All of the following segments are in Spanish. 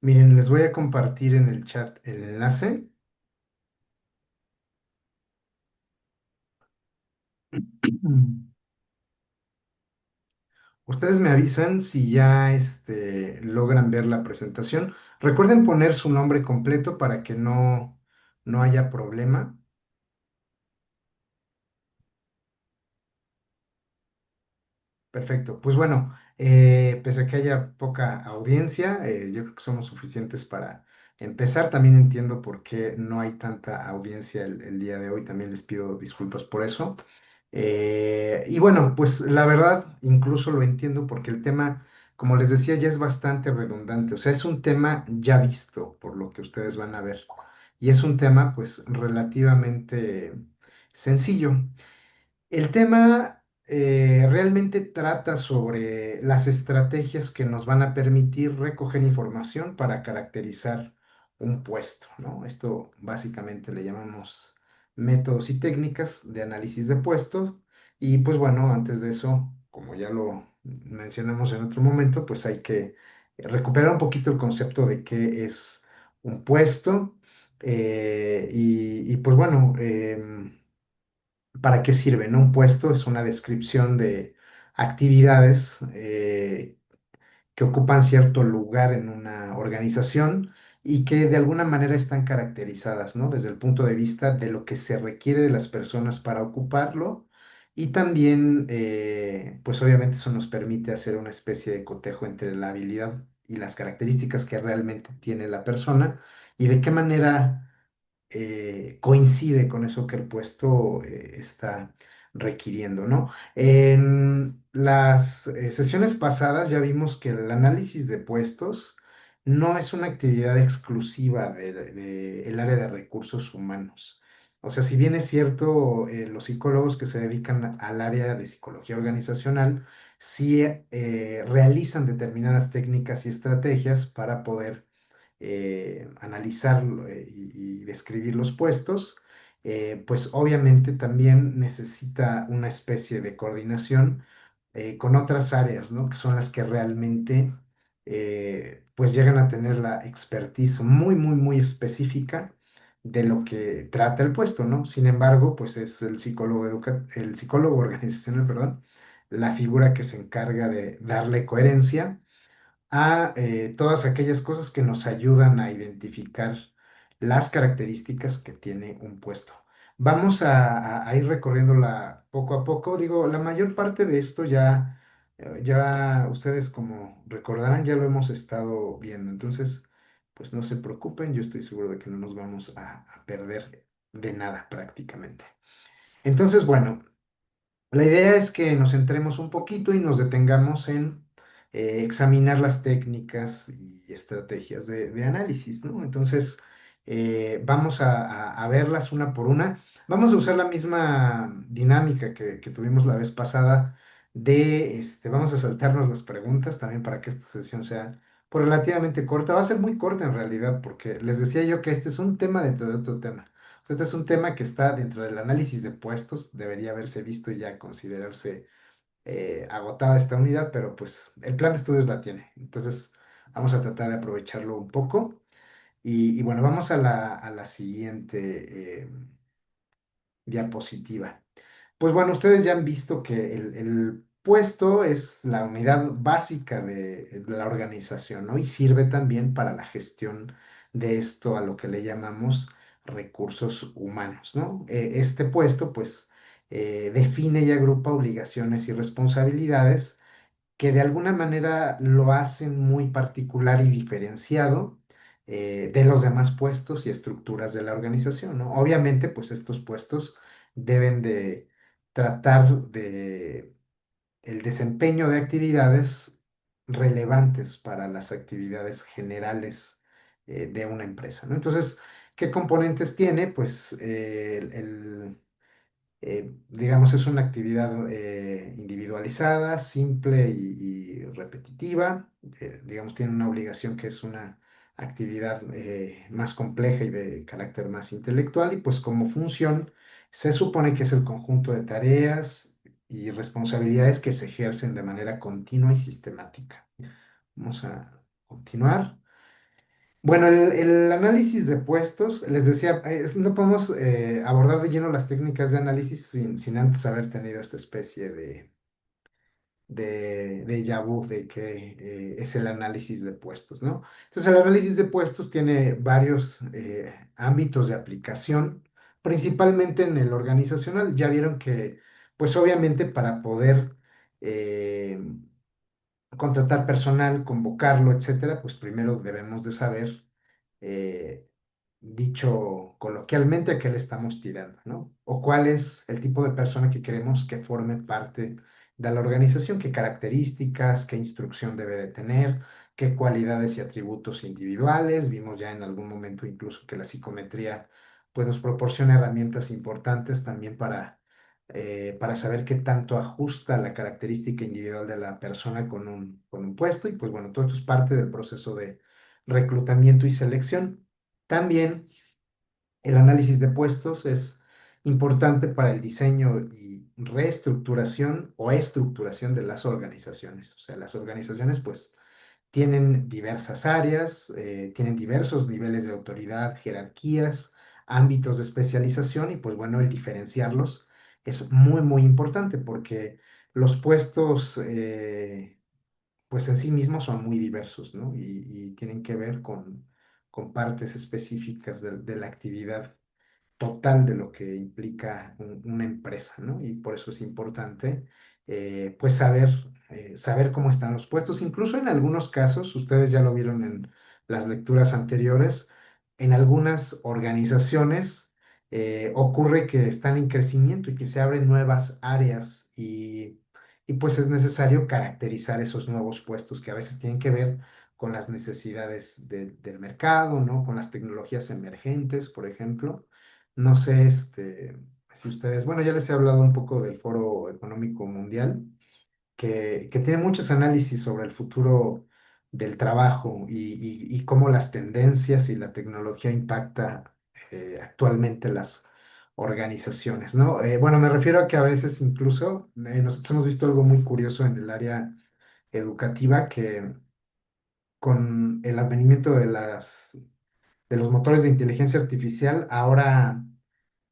Miren, les voy a compartir en el chat el enlace. Mm. Ustedes me avisan si ya logran ver la presentación. Recuerden poner su nombre completo para que no haya problema. Perfecto. Pues bueno, pese a que haya poca audiencia, yo creo que somos suficientes para empezar. También entiendo por qué no hay tanta audiencia el día de hoy. También les pido disculpas por eso. Y bueno, pues la verdad, incluso lo entiendo porque el tema, como les decía, ya es bastante redundante. O sea, es un tema ya visto por lo que ustedes van a ver. Y es un tema, pues, relativamente sencillo. El tema realmente trata sobre las estrategias que nos van a permitir recoger información para caracterizar un puesto, ¿no? Esto básicamente le llamamos métodos y técnicas de análisis de puestos. Y pues bueno, antes de eso, como ya lo mencionamos en otro momento, pues hay que recuperar un poquito el concepto de qué es un puesto. Pues bueno, ¿para qué sirve, no? Un puesto es una descripción de actividades que ocupan cierto lugar en una organización y que de alguna manera están caracterizadas, ¿no? Desde el punto de vista de lo que se requiere de las personas para ocuparlo. Y también, pues obviamente eso nos permite hacer una especie de cotejo entre la habilidad y las características que realmente tiene la persona y de qué manera coincide con eso que el puesto está requiriendo, ¿no? En las sesiones pasadas ya vimos que el análisis de puestos no es una actividad exclusiva del área de recursos humanos. O sea, si bien es cierto, los psicólogos que se dedican al área de psicología organizacional sí realizan determinadas técnicas y estrategias para poder analizar y describir los puestos, pues obviamente también necesita una especie de coordinación con otras áreas, ¿no? Que son las que realmente pues llegan a tener la expertise muy, muy, muy específica de lo que trata el puesto, ¿no? Sin embargo, pues es el psicólogo organizacional, perdón, la figura que se encarga de darle coherencia a todas aquellas cosas que nos ayudan a identificar las características que tiene un puesto. Vamos a ir recorriéndola poco a poco. Digo, la mayor parte de esto ya ustedes como recordarán, ya lo hemos estado viendo. Entonces, pues no se preocupen, yo estoy seguro de que no nos vamos a perder de nada prácticamente. Entonces, bueno. La idea es que nos centremos un poquito y nos detengamos en examinar las técnicas y estrategias de análisis, ¿no? Entonces, vamos a verlas una por una. Vamos a usar la misma dinámica que tuvimos la vez pasada vamos a saltarnos las preguntas también para que esta sesión sea pues, relativamente corta. Va a ser muy corta en realidad porque les decía yo que este es un tema dentro de otro tema. Este es un tema que está dentro del análisis de puestos, debería haberse visto y ya considerarse agotada esta unidad, pero pues el plan de estudios la tiene. Entonces vamos a tratar de aprovecharlo un poco. Y bueno, vamos a la siguiente diapositiva. Pues bueno, ustedes ya han visto que el puesto es la unidad básica de la organización, ¿no? Y sirve también para la gestión de esto a lo que le llamamos recursos humanos, ¿no? Este puesto, pues, define y agrupa obligaciones y responsabilidades que de alguna manera lo hacen muy particular y diferenciado de los demás puestos y estructuras de la organización, ¿no? Obviamente, pues estos puestos deben de tratar de el desempeño de actividades relevantes para las actividades generales de una empresa, ¿no? Entonces, ¿qué componentes tiene? Pues digamos, es una actividad individualizada, simple y repetitiva. Digamos, tiene una obligación que es una actividad más compleja y de carácter más intelectual. Y pues como función, se supone que es el conjunto de tareas y responsabilidades que se ejercen de manera continua y sistemática. Vamos a continuar. Bueno, el análisis de puestos, les decía, no podemos abordar de lleno las técnicas de análisis sin antes haber tenido esta especie de déjà vu de que es el análisis de puestos, ¿no? Entonces, el análisis de puestos tiene varios ámbitos de aplicación, principalmente en el organizacional. Ya vieron que, pues obviamente para poder eh, contratar personal, convocarlo, etcétera, pues primero debemos de saber, eh, dicho coloquialmente, a qué le estamos tirando, ¿no? O cuál es el tipo de persona que queremos que forme parte de la organización, qué características, qué instrucción debe de tener, qué cualidades y atributos individuales. Vimos ya en algún momento incluso que la psicometría pues nos proporciona herramientas importantes también para saber qué tanto ajusta la característica individual de la persona con un puesto. Y pues bueno, todo esto es parte del proceso de reclutamiento y selección. También el análisis de puestos es importante para el diseño y reestructuración o estructuración de las organizaciones. O sea, las organizaciones pues tienen diversas áreas, tienen diversos niveles de autoridad, jerarquías, ámbitos de especialización y pues bueno, el diferenciarlos es muy importante porque los puestos pues en sí mismos son muy diversos, ¿no? Y tienen que ver con partes específicas de la actividad total de lo que implica una empresa, ¿no? Y por eso es importante, pues, saber cómo están los puestos. Incluso en algunos casos, ustedes ya lo vieron en las lecturas anteriores, en algunas organizaciones ocurre que están en crecimiento y que se abren nuevas áreas y pues es necesario caracterizar esos nuevos puestos que a veces tienen que ver con las necesidades del mercado, ¿no? Con las tecnologías emergentes, por ejemplo. No sé, si ustedes, bueno, ya les he hablado un poco del Foro Económico Mundial, que tiene muchos análisis sobre el futuro del trabajo y cómo las tendencias y la tecnología impacta actualmente las organizaciones, ¿no? Bueno, me refiero a que a veces incluso nosotros hemos visto algo muy curioso en el área educativa que con el advenimiento de los motores de inteligencia artificial, ahora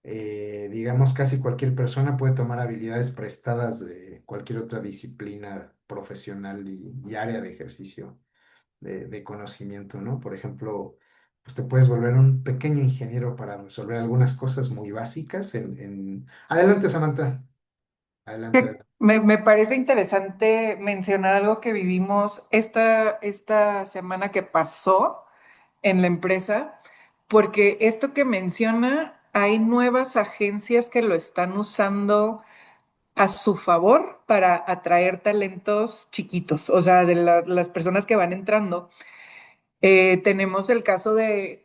digamos, casi cualquier persona puede tomar habilidades prestadas de cualquier otra disciplina profesional y área de ejercicio de conocimiento, ¿no? Por ejemplo, pues te puedes volver un pequeño ingeniero para resolver algunas cosas muy básicas Adelante, Samantha. Adelante, Que adelante. me parece interesante mencionar algo que vivimos esta semana que pasó en la empresa, porque esto que menciona, hay nuevas agencias que lo están usando a su favor para atraer talentos chiquitos, o sea, de las personas que van entrando. Tenemos el caso de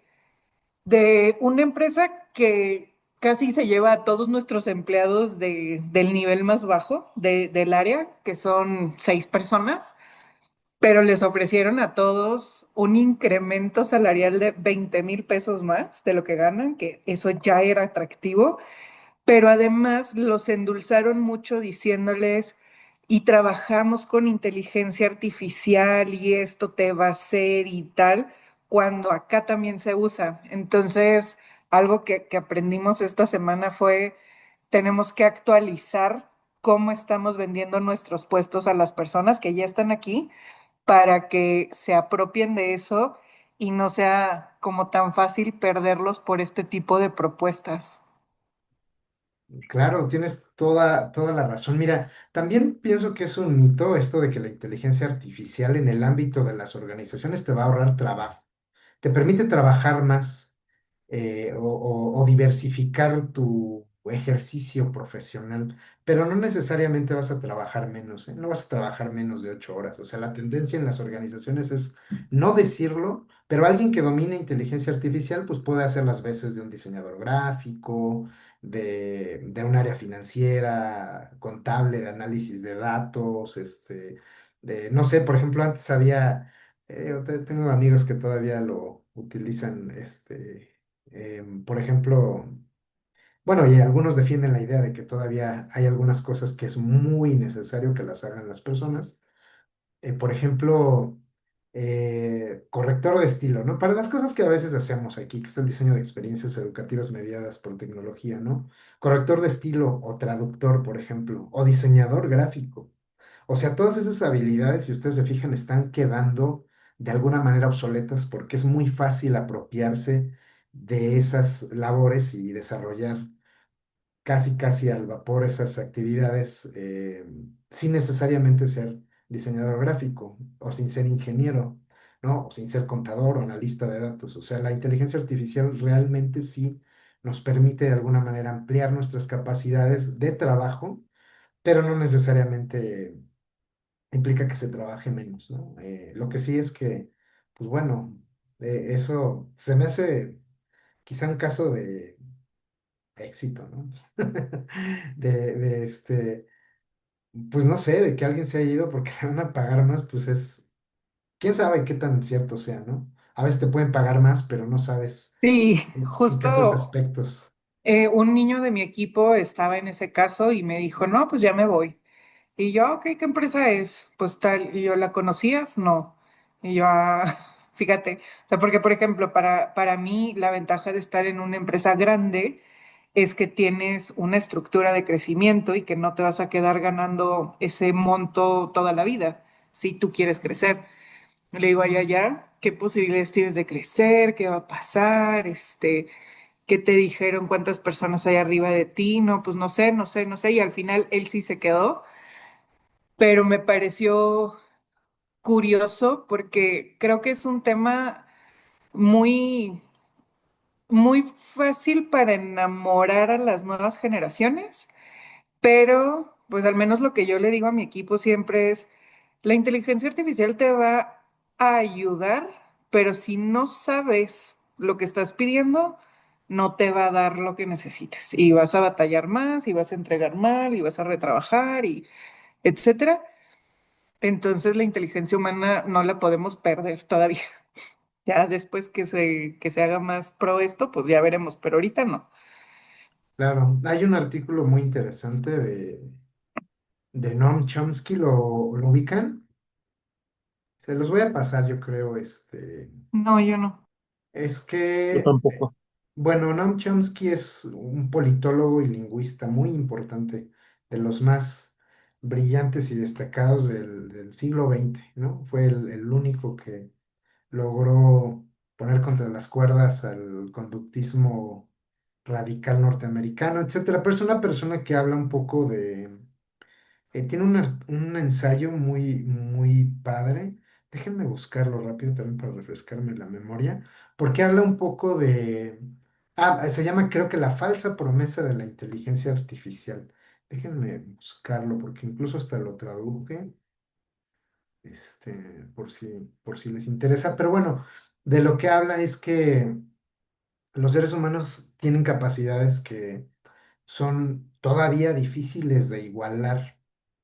una empresa que casi se lleva a todos nuestros empleados del nivel más bajo del área, que son 6 personas, pero les ofrecieron a todos un incremento salarial de 20,000 pesos más de lo que ganan, que eso ya era atractivo, pero además los endulzaron mucho diciéndoles, y trabajamos con inteligencia artificial y esto te va a hacer y tal, cuando acá también se usa. Entonces, algo que aprendimos esta semana fue, tenemos que actualizar cómo estamos vendiendo nuestros puestos a las personas que ya están aquí para que se apropien de eso y no sea como tan fácil perderlos por este tipo de propuestas. Claro, tienes toda la razón. Mira, también pienso que es un mito esto de que la inteligencia artificial en el ámbito de las organizaciones te va a ahorrar trabajo. Te permite trabajar más o diversificar tu ejercicio profesional, pero no necesariamente vas a trabajar menos, ¿eh? No vas a trabajar menos de 8 horas. O sea, la tendencia en las organizaciones es no decirlo, pero alguien que domina inteligencia artificial, pues puede hacer las veces de un diseñador gráfico, de un área financiera, contable, de análisis de datos, no sé, por ejemplo, antes había tengo amigos que todavía lo utilizan, por ejemplo, bueno, y algunos defienden la idea de que todavía hay algunas cosas que es muy necesario que las hagan las personas. Por ejemplo, corrector de estilo, ¿no? Para las cosas que a veces hacemos aquí, que es el diseño de experiencias educativas mediadas por tecnología, ¿no? Corrector de estilo o traductor, por ejemplo, o diseñador gráfico. O sea, todas esas habilidades, si ustedes se fijan, están quedando de alguna manera obsoletas porque es muy fácil apropiarse de esas labores y desarrollar casi al vapor esas actividades sin necesariamente ser diseñador gráfico o sin ser ingeniero, ¿no? O sin ser contador o analista de datos. O sea, la inteligencia artificial realmente sí nos permite de alguna manera ampliar nuestras capacidades de trabajo, pero no necesariamente implica que se trabaje menos, ¿no? Lo que sí es que, pues bueno, eso se me hace quizá un caso de éxito, ¿no? Pues no sé, de que alguien se haya ido porque le van a pagar más, pues es, quién sabe qué tan cierto sea, ¿no? A veces te pueden pagar más, pero no sabes Sí, en qué otros justo aspectos. un niño de mi equipo estaba en ese caso y me dijo, no, pues ya me voy. Y yo, ok, ¿qué empresa es? Pues tal. Y yo, ¿la conocías? No. Y yo, ah, fíjate. O sea, porque, por ejemplo, para mí la ventaja de estar en una empresa grande es que tienes una estructura de crecimiento y que no te vas a quedar ganando ese monto toda la vida si tú quieres crecer. Le digo, allá, ya, ¿qué posibilidades tienes de crecer? ¿Qué va a pasar? ¿Qué te dijeron? ¿Cuántas personas hay arriba de ti? No, pues no sé, no sé, no sé. Y al final él sí se quedó, pero me pareció curioso porque creo que es un tema muy, muy fácil para enamorar a las nuevas generaciones, pero pues al menos lo que yo le digo a mi equipo siempre es, la inteligencia artificial te va a ayudar, pero si no sabes lo que estás pidiendo, no te va a dar lo que necesites y vas a batallar más y vas a entregar mal y vas a retrabajar y etcétera. Entonces la inteligencia humana no la podemos perder todavía. Ya después que se haga más pro esto, pues ya veremos, pero ahorita no. Claro, hay un artículo muy interesante de Noam Chomsky, ¿lo ubican? Se los voy a pasar, yo creo, No, yo no. es Yo que, tampoco. bueno, Noam Chomsky es un politólogo y lingüista muy importante, de los más brillantes y destacados del siglo XX, ¿no? Fue el único que logró poner contra las cuerdas al conductismo radical norteamericano, etcétera. Pero es una persona que habla un poco tiene un ensayo muy padre. Déjenme buscarlo rápido también para refrescarme la memoria, porque habla un poco de... Ah, se llama creo que la falsa promesa de la inteligencia artificial. Déjenme buscarlo, porque incluso hasta lo traduje, este, por si les interesa. Pero bueno, de lo que habla es que los seres humanos tienen capacidades que son todavía difíciles de igualar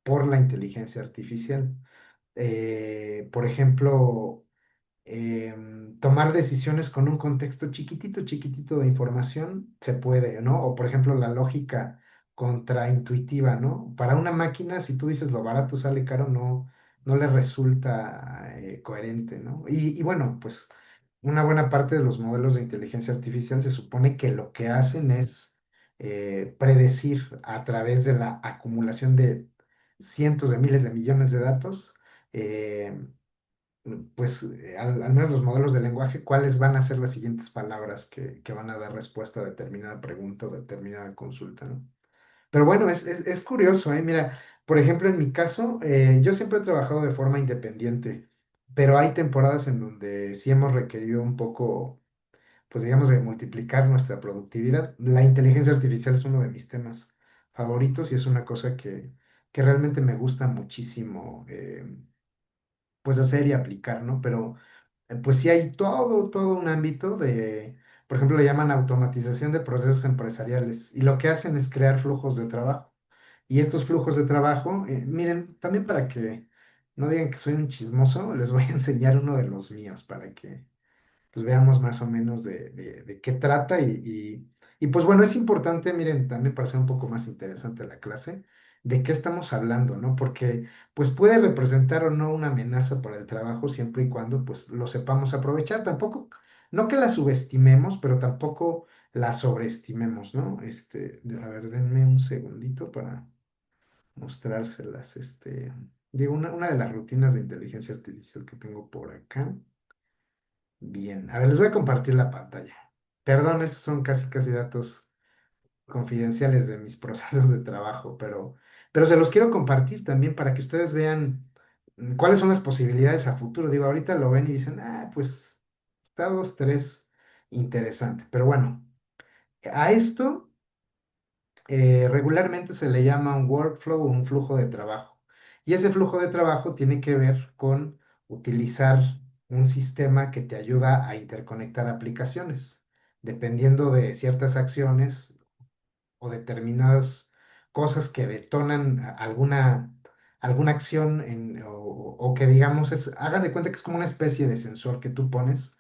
por la inteligencia artificial. Por ejemplo, tomar decisiones con un contexto chiquitito de información se puede, ¿no? O por ejemplo, la lógica contraintuitiva, ¿no? Para una máquina, si tú dices lo barato sale caro, no le resulta coherente, ¿no? Y bueno, pues una buena parte de los modelos de inteligencia artificial se supone que lo que hacen es predecir a través de la acumulación de cientos de miles de millones de datos. eh, pues al menos los modelos de lenguaje, cuáles van a ser las siguientes palabras que van a dar respuesta a determinada pregunta o determinada consulta, ¿no? Pero bueno, es curioso, ¿eh? Mira, por ejemplo, en mi caso, yo siempre he trabajado de forma independiente, pero hay temporadas en donde sí hemos requerido un poco, pues digamos, de multiplicar nuestra productividad. La inteligencia artificial es uno de mis temas favoritos y es una cosa que realmente me gusta muchísimo, pues hacer y aplicar, ¿no? Pero pues sí hay todo un ámbito de, por ejemplo, le llaman automatización de procesos empresariales y lo que hacen es crear flujos de trabajo. Y estos flujos de trabajo, miren, también para que no digan que soy un chismoso, les voy a enseñar uno de los míos para que pues, veamos más o menos de qué trata y pues bueno, es importante, miren, también para hacer un poco más interesante la clase, de qué estamos hablando, ¿no? Porque pues puede representar o no una amenaza para el trabajo siempre y cuando pues lo sepamos aprovechar. Tampoco, no que la subestimemos, pero tampoco la sobreestimemos, ¿no? A ver, denme un segundito para mostrárselas. Digo, una de las rutinas de inteligencia artificial que tengo por acá. Bien, a ver, les voy a compartir la pantalla. Perdón, esos son casi casi datos confidenciales de mis procesos de trabajo, pero se los quiero compartir también para que ustedes vean cuáles son las posibilidades a futuro. Digo, ahorita lo ven y dicen, ah, pues está dos, tres, interesante. Pero bueno, a esto regularmente se le llama un workflow o un flujo de trabajo. Y ese flujo de trabajo tiene que ver con utilizar un sistema que te ayuda a interconectar aplicaciones. Dependiendo de ciertas acciones o determinadas cosas que detonan alguna acción o que digamos hagan de cuenta que es como una especie de sensor que tú pones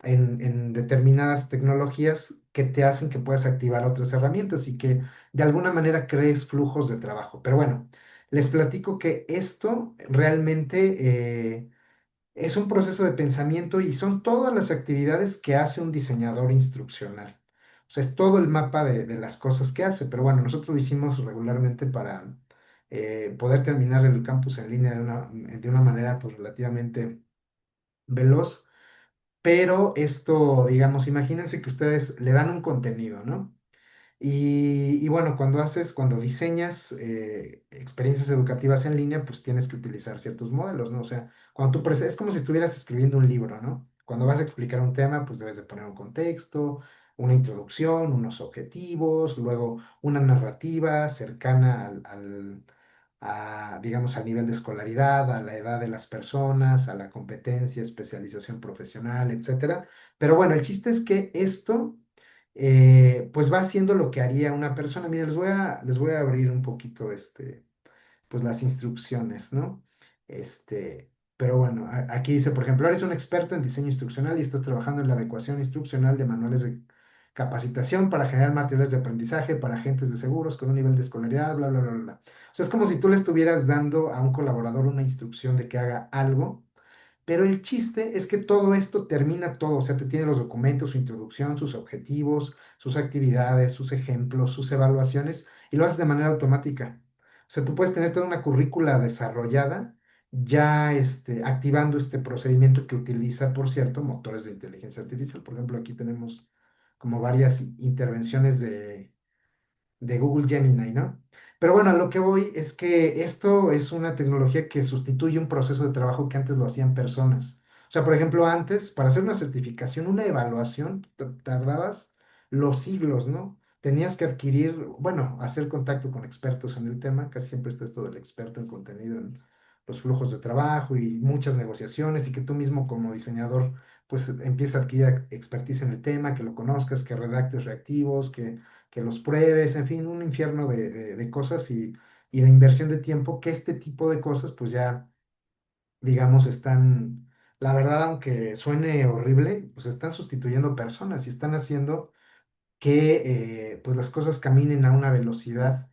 en determinadas tecnologías que te hacen que puedas activar otras herramientas y que de alguna manera crees flujos de trabajo. Pero bueno, les platico que esto realmente es un proceso de pensamiento y son todas las actividades que hace un diseñador instruccional. O sea, es todo el mapa de las cosas que hace. Pero bueno, nosotros lo hicimos regularmente para poder terminar el campus en línea de una manera pues relativamente veloz. Pero esto, digamos, imagínense que ustedes le dan un contenido, ¿no? Y bueno, cuando diseñas experiencias educativas en línea, pues tienes que utilizar ciertos modelos, ¿no? O sea, es como si estuvieras escribiendo un libro, ¿no? Cuando vas a explicar un tema, pues debes de poner un contexto, una introducción, unos objetivos, luego una narrativa cercana digamos, al nivel de escolaridad, a la edad de las personas, a la competencia, especialización profesional, etcétera. Pero bueno, el chiste es que esto pues va haciendo lo que haría una persona. Miren, les voy a abrir un poquito pues las instrucciones, ¿no? Pero bueno, aquí dice, por ejemplo, eres un experto en diseño instruccional y estás trabajando en la adecuación instruccional de manuales de capacitación para generar materiales de aprendizaje para agentes de seguros con un nivel de escolaridad, bla, bla, bla, bla. O sea, es como si tú le estuvieras dando a un colaborador una instrucción de que haga algo, pero el chiste es que todo esto termina todo, o sea, te tiene los documentos, su introducción, sus objetivos, sus actividades, sus ejemplos, sus evaluaciones, y lo haces de manera automática. O sea, tú puedes tener toda una currícula desarrollada ya activando este procedimiento que utiliza, por cierto, motores de inteligencia artificial. Por ejemplo, aquí tenemos como varias intervenciones de Google Gemini, ¿no? Pero bueno, a lo que voy es que esto es una tecnología que sustituye un proceso de trabajo que antes lo hacían personas. O sea, por ejemplo, antes, para hacer una certificación, una evaluación, tardabas los siglos, ¿no? Tenías que adquirir, bueno, hacer contacto con expertos en el tema, casi siempre está esto del experto en contenido, en los flujos de trabajo y muchas negociaciones y que tú mismo como diseñador pues empiezas a adquirir expertise en el tema, que lo conozcas, que redactes reactivos, que los pruebes, en fin, un infierno de cosas y de inversión de tiempo, que este tipo de cosas pues ya, digamos, la verdad, aunque suene horrible, pues están sustituyendo personas y están haciendo que pues las cosas caminen a una velocidad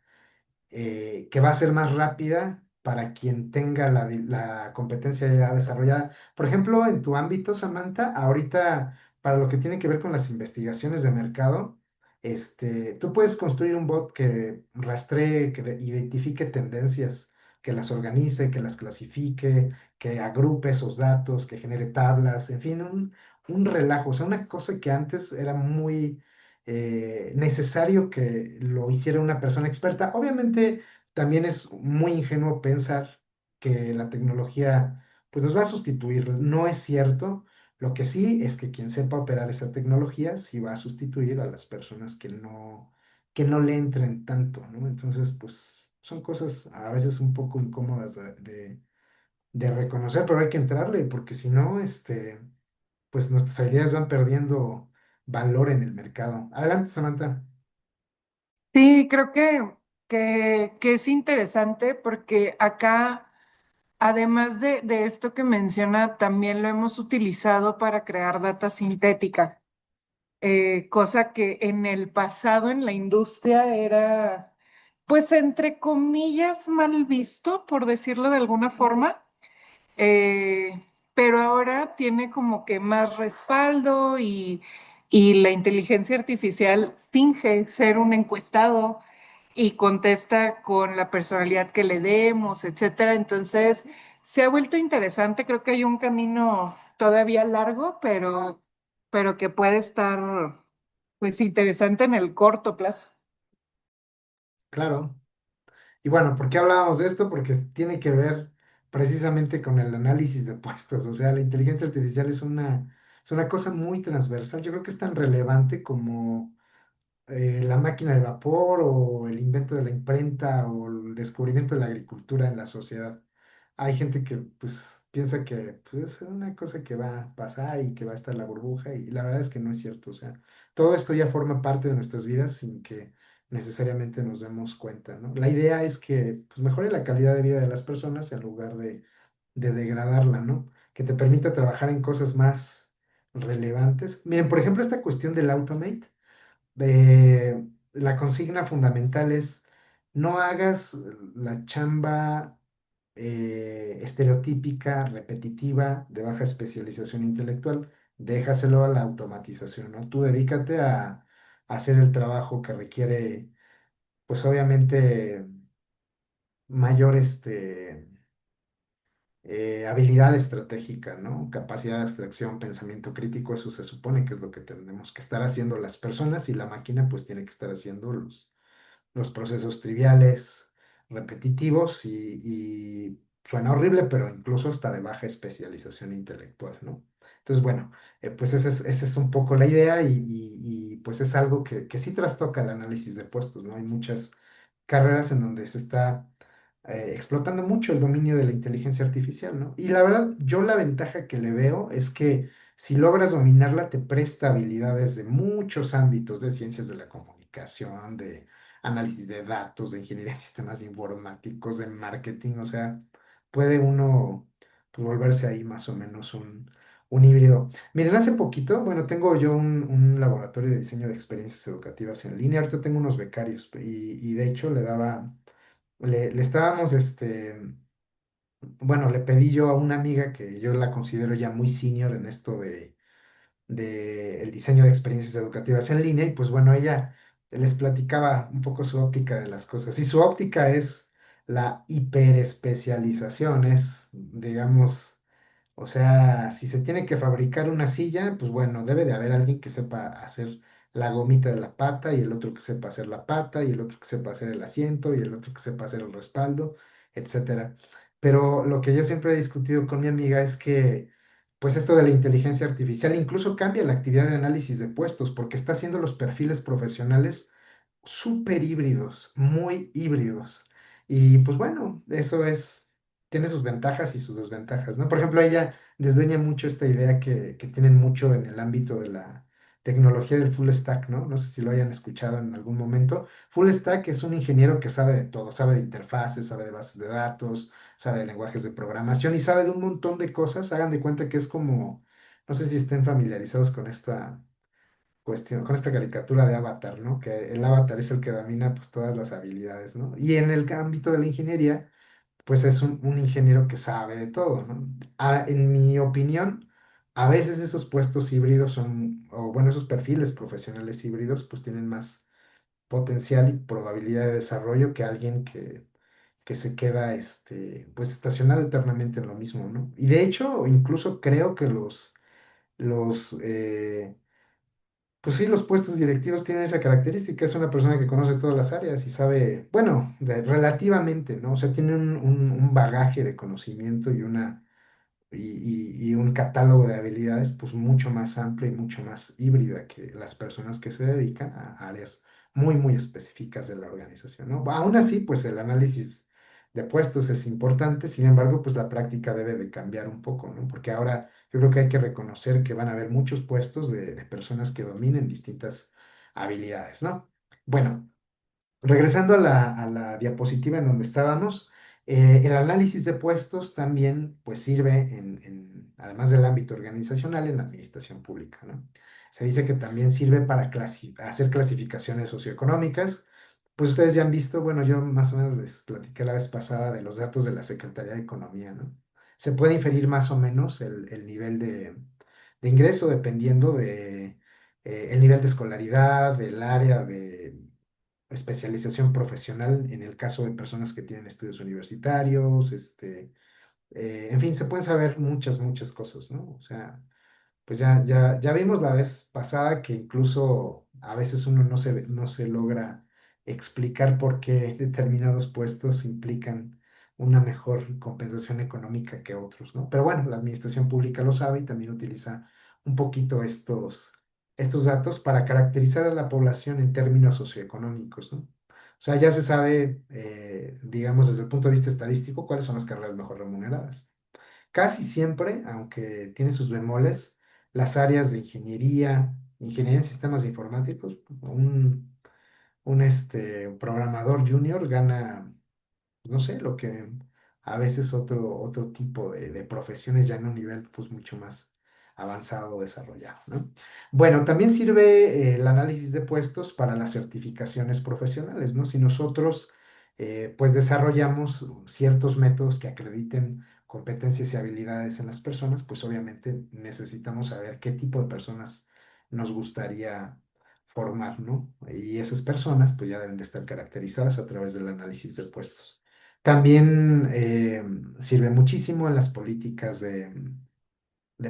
que va a ser más rápida para quien tenga la competencia ya desarrollada. Por ejemplo, en tu ámbito, Samantha, ahorita para lo que tiene que ver con las investigaciones de mercado, tú puedes construir un bot que rastree, que identifique tendencias, que las organice, que las clasifique, que agrupe esos datos, que genere tablas, en fin, un relajo, o sea, una cosa que antes era muy necesario que lo hiciera una persona experta. Obviamente, también es muy ingenuo pensar que la tecnología pues nos va a sustituir. No es cierto. Lo que sí es que quien sepa operar esa tecnología sí va a sustituir a las personas que no le entren tanto, ¿no? Entonces, pues son cosas a veces un poco incómodas de reconocer, pero hay que entrarle, porque si no, pues nuestras habilidades van perdiendo valor en el mercado. Adelante, Samantha. Sí, creo que es interesante porque acá, además de esto que menciona, también lo hemos utilizado para crear data sintética, cosa que en el pasado en la industria pues entre comillas mal visto, por decirlo de alguna forma, eh, pero ahora tiene como que más respaldo y la inteligencia artificial finge ser un encuestado y contesta con la personalidad que le demos, etcétera. Entonces, se ha vuelto interesante. Creo que hay un camino todavía largo, pero que puede estar, pues, interesante en el corto plazo. Claro. Y bueno, ¿por qué hablábamos de esto? Porque tiene que ver precisamente con el análisis de puestos. O sea, la inteligencia artificial es una cosa muy transversal. Yo creo que es tan relevante como la máquina de vapor o el invento de la imprenta o el descubrimiento de la agricultura en la sociedad. Hay gente que pues piensa que pues, es una cosa que va a pasar y que va a estar la burbuja y la verdad es que no es cierto. O sea, todo esto ya forma parte de nuestras vidas sin que necesariamente nos demos cuenta, ¿no? La idea es que pues, mejore la calidad de vida de las personas en lugar de degradarla, ¿no? Que te permita trabajar en cosas más relevantes. Miren, por ejemplo, esta cuestión del automate. La consigna fundamental es no hagas la chamba estereotípica, repetitiva, de baja especialización intelectual, déjaselo a la automatización, ¿no? Tú dedícate a hacer el trabajo que requiere, pues obviamente, mayor habilidad estratégica, ¿no? Capacidad de abstracción, pensamiento crítico, eso se supone que es lo que tenemos que estar haciendo las personas y la máquina pues tiene que estar haciendo los procesos triviales, repetitivos y suena horrible, pero incluso hasta de baja especialización intelectual, ¿no? Entonces, bueno, pues esa es un poco la idea y, pues es algo que sí trastoca el análisis de puestos, ¿no? Hay muchas carreras en donde se está explotando mucho el dominio de la inteligencia artificial, ¿no? Y la verdad, yo la ventaja que le veo es que si logras dominarla, te presta habilidades de muchos ámbitos, de ciencias de la comunicación, de análisis de datos, de ingeniería de sistemas informáticos, de marketing, o sea, puede uno pues, volverse ahí más o menos un híbrido. Miren, hace poquito, bueno, tengo yo un laboratorio de diseño de experiencias educativas en línea, ahorita tengo unos becarios y de hecho le estábamos, bueno, le pedí yo a una amiga que yo la considero ya muy senior en esto de el diseño de experiencias educativas en línea y pues bueno, ella les platicaba un poco su óptica de las cosas y su óptica es la hiperespecialización, es, digamos, o sea, si se tiene que fabricar una silla, pues bueno, debe de haber alguien que sepa hacer la gomita de la pata y el otro que sepa hacer la pata y el otro que sepa hacer el asiento y el otro que sepa hacer el respaldo, etcétera. Pero lo que yo siempre he discutido con mi amiga es que, pues esto de la inteligencia artificial incluso cambia la actividad de análisis de puestos porque está haciendo los perfiles profesionales súper híbridos, muy híbridos. Y pues bueno, eso es, tiene sus ventajas y sus desventajas, ¿no? Por ejemplo, ella desdeña mucho esta idea que tienen mucho en el ámbito de la tecnología del full stack, ¿no? No sé si lo hayan escuchado en algún momento. Full stack es un ingeniero que sabe de todo, sabe de interfaces, sabe de bases de datos, sabe de lenguajes de programación y sabe de un montón de cosas. Hagan de cuenta que es como, no sé si estén familiarizados con esta cuestión, con esta caricatura de Avatar, ¿no? Que el Avatar es el que domina pues todas las habilidades, ¿no? Y en el ámbito de la ingeniería, pues es un ingeniero que sabe de todo, ¿no? En mi opinión, a veces esos puestos híbridos son, o bueno, esos perfiles profesionales híbridos, pues tienen más potencial y probabilidad de desarrollo que alguien que se queda, pues estacionado eternamente en lo mismo, ¿no? Y de hecho, incluso creo que los pues sí, los puestos directivos tienen esa característica, es una persona que conoce todas las áreas y sabe, bueno, relativamente, ¿no? O sea, tiene un bagaje de conocimiento y un catálogo de habilidades pues mucho más amplio y mucho más híbrida que las personas que se dedican a áreas muy, muy específicas de la organización, ¿no? Aún así, pues el análisis de puestos es importante, sin embargo, pues la práctica debe de cambiar un poco, ¿no? Porque ahora yo creo que hay que reconocer que van a haber muchos puestos de personas que dominen distintas habilidades, ¿no? Bueno. Regresando a la diapositiva en donde estábamos, el análisis de puestos también pues sirve además del ámbito organizacional, en la administración pública, ¿no? Se dice que también sirve para hacer clasificaciones socioeconómicas Pues ustedes ya han visto, bueno, yo más o menos les platiqué la vez pasada de los datos de la Secretaría de Economía, ¿no? Se puede inferir más o menos el nivel de ingreso dependiendo de el nivel de escolaridad, del área de especialización profesional, en el caso de personas que tienen estudios universitarios, en fin, se pueden saber muchas, muchas cosas, ¿no? O sea, pues ya vimos la vez pasada que incluso a veces uno no se logra explicar por qué determinados puestos implican una mejor compensación económica que otros, ¿no? Pero bueno, la administración pública lo sabe y también utiliza un poquito estos datos para caracterizar a la población en términos socioeconómicos, ¿no? O sea, ya se sabe, digamos, desde el punto de vista estadístico, cuáles son las carreras mejor remuneradas. Casi siempre, aunque tiene sus bemoles, las áreas de ingeniería en sistemas informáticos, un programador junior gana, no sé, lo que a veces otro tipo de profesiones ya en un nivel pues mucho más avanzado o desarrollado, ¿no? Bueno, también sirve el análisis de puestos para las certificaciones profesionales, ¿no? Si nosotros pues desarrollamos ciertos métodos que acrediten competencias y habilidades en las personas, pues obviamente necesitamos saber qué tipo de personas nos gustaría formar, ¿no? Y esas personas pues ya deben de estar caracterizadas a través del análisis de puestos. También sirve muchísimo en las políticas de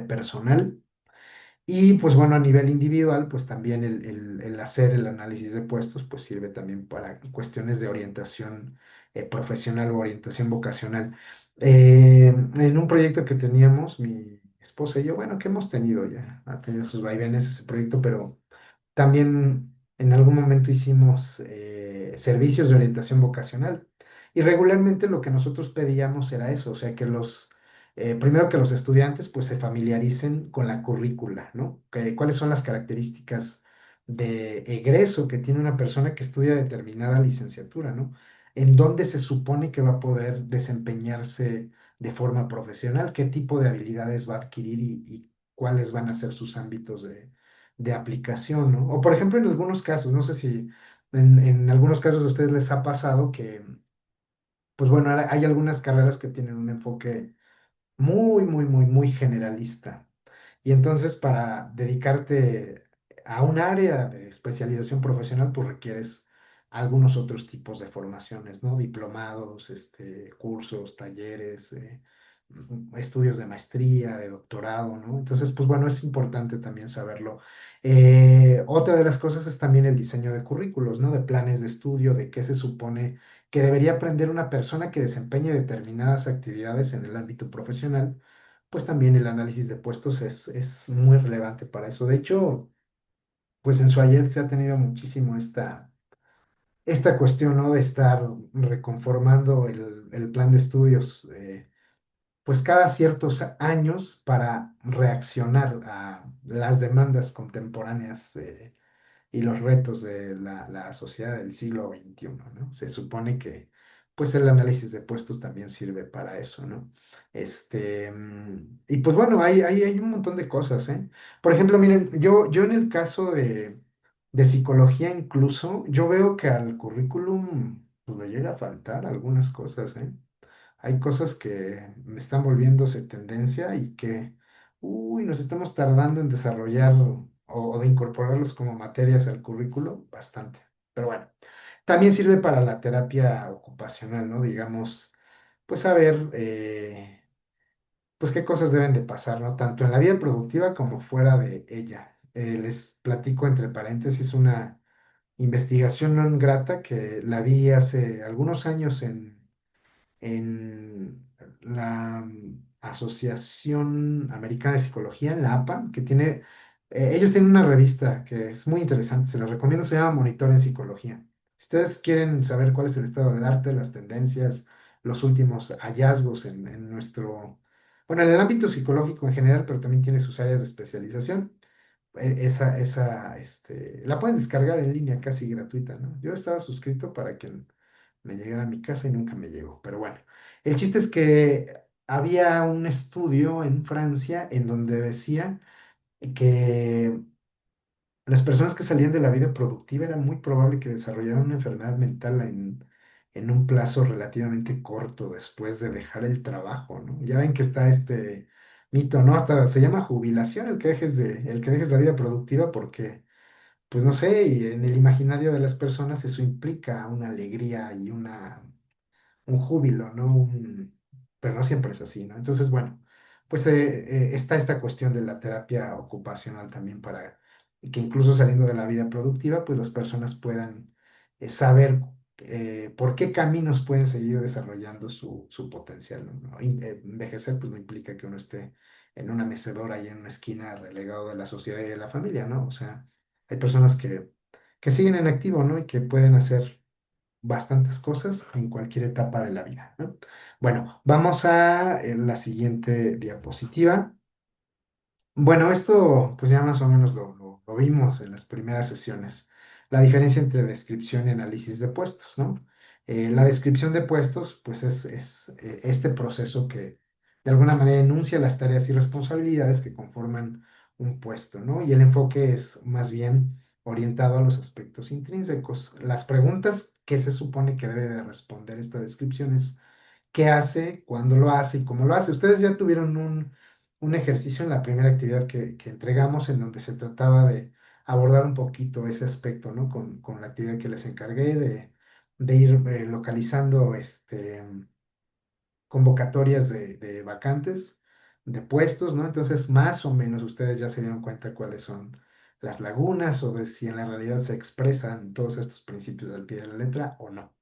personal y pues bueno, a nivel individual, pues también el hacer el análisis de puestos, pues sirve también para cuestiones de orientación profesional o orientación vocacional. En un proyecto que teníamos, mi esposa y yo, bueno, que hemos tenido ya, ha tenido sus vaivenes ese proyecto, pero también en algún momento hicimos servicios de orientación vocacional y regularmente lo que nosotros pedíamos era eso, o sea, primero que los estudiantes pues se familiaricen con la currícula, ¿no? ¿Cuáles son las características de egreso que tiene una persona que estudia determinada licenciatura, ¿no? En dónde se supone que va a poder desempeñarse de forma profesional, qué tipo de habilidades va a adquirir y cuáles van a ser sus ámbitos de aplicación, ¿no? O por ejemplo, en algunos casos, no sé si en algunos casos a ustedes les ha pasado que, pues bueno, hay algunas carreras que tienen un enfoque muy, muy, muy, muy generalista. Y entonces para dedicarte a un área de especialización profesional, pues requieres algunos otros tipos de formaciones, ¿no? Diplomados, cursos, talleres, estudios de maestría, de doctorado, ¿no? Entonces, pues bueno, es importante también saberlo. Otra de las cosas es también el diseño de currículos, ¿no? De planes de estudio, de qué se supone que debería aprender una persona que desempeñe determinadas actividades en el ámbito profesional, pues también el análisis de puestos es muy relevante para eso. De hecho, pues en Swayet se ha tenido muchísimo esta cuestión, ¿no? De estar reconformando el plan de estudios, pues cada ciertos años para reaccionar a las demandas contemporáneas. Y los retos de la sociedad del siglo XXI, ¿no? Se supone que, pues, el análisis de puestos también sirve para eso, ¿no? Y pues bueno, hay un montón de cosas, ¿eh? Por ejemplo, miren, yo en el caso de psicología incluso, yo veo que al currículum, pues, le llega a faltar algunas cosas, ¿eh? Hay cosas que me están volviéndose tendencia y que, uy, nos estamos tardando en desarrollar o de incorporarlos como materias al currículo bastante. Pero bueno, también sirve para la terapia ocupacional, ¿no? Digamos, pues saber, pues qué cosas deben de pasar, ¿no? Tanto en la vida productiva como fuera de ella. Les platico entre paréntesis una investigación no grata que la vi hace algunos años en la Asociación Americana de Psicología, en la APA, ellos tienen una revista que es muy interesante, se la recomiendo, se llama Monitor en Psicología. Si ustedes quieren saber cuál es el estado del arte, las tendencias, los últimos hallazgos en bueno, en el ámbito psicológico en general, pero también tiene sus áreas de especialización, la pueden descargar en línea casi gratuita, ¿no? Yo estaba suscrito para que me llegara a mi casa y nunca me llegó, pero bueno. El chiste es que había un estudio en Francia en donde decía que las personas que salían de la vida productiva era muy probable que desarrollaran una enfermedad mental en un plazo relativamente corto después de dejar el trabajo, ¿no? Ya ven que está este mito, ¿no? Hasta se llama jubilación el que dejes la vida productiva porque, pues no sé, y en el imaginario de las personas eso implica una alegría y un júbilo, ¿no? Pero no siempre es así, ¿no? Entonces, bueno, pues está esta cuestión de la terapia ocupacional también para que incluso saliendo de la vida productiva, pues las personas puedan saber por qué caminos pueden seguir desarrollando su potencial, ¿no? Envejecer, pues no implica que uno esté en una mecedora y en una esquina relegado de la sociedad y de la familia, ¿no? O sea, hay personas que siguen en activo, ¿no? Y que pueden hacer bastantes cosas en cualquier etapa de la vida, ¿no? Bueno, vamos a la siguiente diapositiva. Bueno, esto pues ya más o menos lo vimos en las primeras sesiones. La diferencia entre descripción y análisis de puestos, ¿no? La descripción de puestos pues es este proceso que de alguna manera enuncia las tareas y responsabilidades que conforman un puesto, ¿no? Y el enfoque es más bien orientado a los aspectos intrínsecos. Las preguntas que se supone que debe de responder esta descripción es qué hace, cuándo lo hace y cómo lo hace. Ustedes ya tuvieron un ejercicio en la primera actividad que entregamos en donde se trataba de abordar un poquito ese aspecto, ¿no? Con la actividad que les encargué de ir localizando convocatorias de vacantes, de puestos, ¿no? Entonces, más o menos ustedes ya se dieron cuenta cuáles son las lagunas o de si en la realidad se expresan todos estos principios al pie de la letra o no.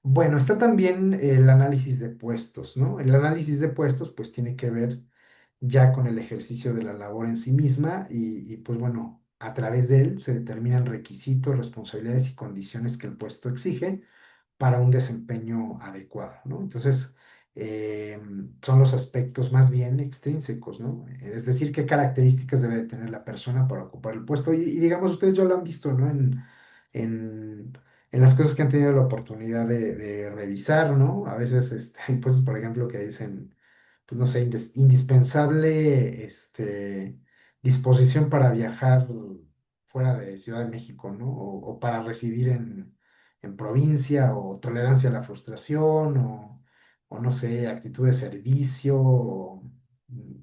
Bueno, está también el análisis de puestos, ¿no? El análisis de puestos pues tiene que ver ya con el ejercicio de la labor en sí misma pues bueno, a través de él se determinan requisitos, responsabilidades y condiciones que el puesto exige para un desempeño adecuado, ¿no? Entonces, eh, son los aspectos más bien extrínsecos, ¿no? Es decir, qué características debe de tener la persona para ocupar el puesto. Y digamos, ustedes ya lo han visto, ¿no? En, en las cosas que han tenido la oportunidad de revisar, ¿no? A veces hay puestos, por ejemplo, que dicen, pues no sé, indispensable disposición para viajar fuera de Ciudad de México, ¿no? O para residir en provincia, o tolerancia a la frustración, o no sé, actitud de servicio,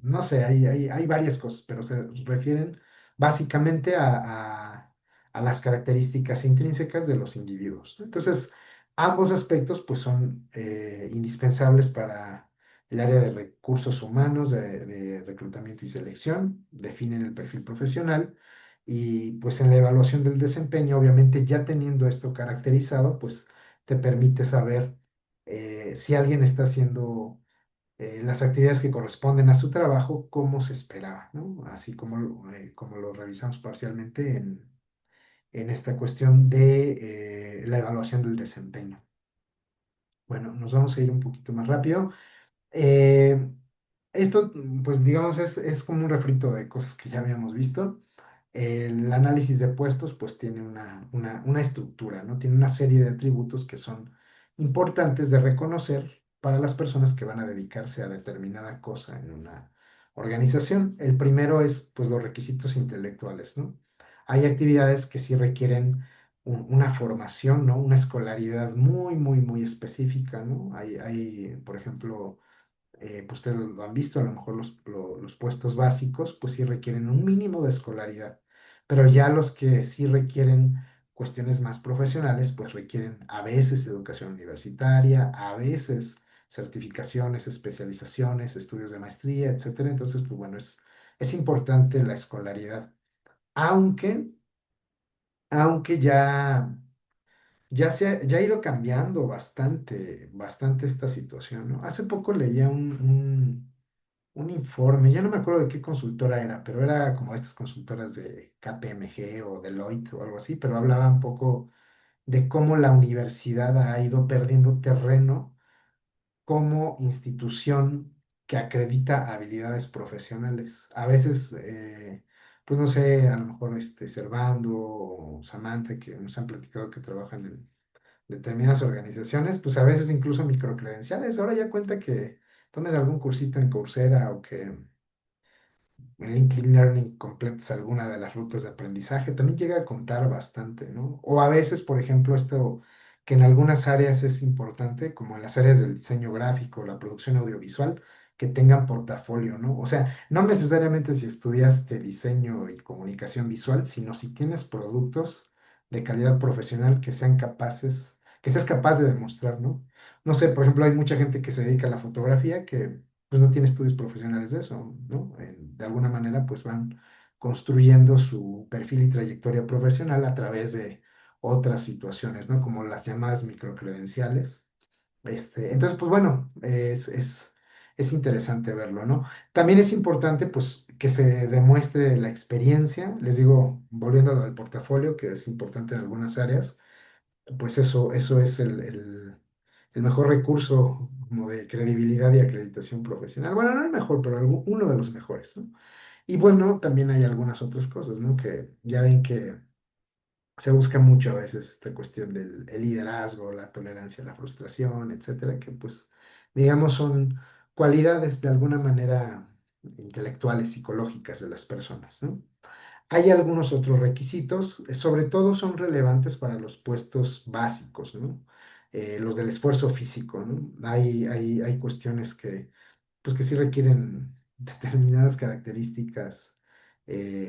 no sé, hay varias cosas, pero se refieren básicamente a las características intrínsecas de los individuos, ¿no? Entonces, ambos aspectos pues son indispensables para el área de recursos humanos, de reclutamiento y selección, definen el perfil profesional y pues en la evaluación del desempeño, obviamente ya teniendo esto caracterizado, pues te permite saber si alguien está haciendo las actividades que corresponden a su trabajo como se esperaba, ¿no? Así como lo revisamos parcialmente en esta cuestión de la evaluación del desempeño. Bueno, nos vamos a ir un poquito más rápido. Eh, Esto, pues digamos, es como un refrito de cosas que ya habíamos visto. El análisis de puestos, pues tiene una estructura, ¿no? Tiene una serie de atributos que son importantes de reconocer para las personas que van a dedicarse a determinada cosa en una organización. El primero es, pues, los requisitos intelectuales, ¿no? Hay actividades que sí requieren una formación, ¿no? Una escolaridad muy, muy, muy específica, ¿no? Por ejemplo, pues ustedes lo han visto, a lo mejor los puestos básicos, pues sí requieren un mínimo de escolaridad, pero ya los que sí requieren cuestiones más profesionales, pues requieren a veces educación universitaria, a veces certificaciones, especializaciones, estudios de maestría, etcétera. Entonces, pues bueno, es importante la escolaridad, aunque, aunque ya ha ido cambiando bastante, bastante esta situación, ¿no? Hace poco leía un informe, ya no me acuerdo de qué consultora era, pero era como estas consultoras de KPMG o Deloitte o algo así, pero hablaba un poco de cómo la universidad ha ido perdiendo terreno como institución que acredita habilidades profesionales. A veces, pues no sé, a lo mejor Servando o Samantha, que nos han platicado que trabajan en determinadas organizaciones, pues a veces incluso microcredenciales. Ahora ya cuenta que tomes algún cursito en Coursera o que el LinkedIn Learning completas alguna de las rutas de aprendizaje, también llega a contar bastante, ¿no? O a veces, por ejemplo, esto que en algunas áreas es importante, como en las áreas del diseño gráfico, la producción audiovisual, que tengan portafolio, ¿no? O sea, no necesariamente si estudiaste diseño y comunicación visual, sino si tienes productos de calidad profesional que sean capaces, que seas capaz de demostrar, ¿no? No sé, por ejemplo, hay mucha gente que se dedica a la fotografía que pues no tiene estudios profesionales de eso, ¿no? De alguna manera, pues van construyendo su perfil y trayectoria profesional a través de otras situaciones, ¿no? Como las llamadas microcredenciales. Entonces, pues bueno, es interesante verlo, ¿no? También es importante, pues, que se demuestre la experiencia. Les digo, volviendo a lo del portafolio, que es importante en algunas áreas, pues eso es el mejor recurso como de credibilidad y acreditación profesional. Bueno, no el mejor, pero uno de los mejores, ¿no? Y bueno, también hay algunas otras cosas, ¿no? Que ya ven que se busca mucho a veces esta cuestión del el liderazgo, la tolerancia a la frustración, etcétera, que pues, digamos, son cualidades de alguna manera intelectuales, psicológicas de las personas, ¿no? Hay algunos otros requisitos, sobre todo son relevantes para los puestos básicos, ¿no? Los del esfuerzo físico, ¿no? Hay cuestiones pues que sí requieren determinadas características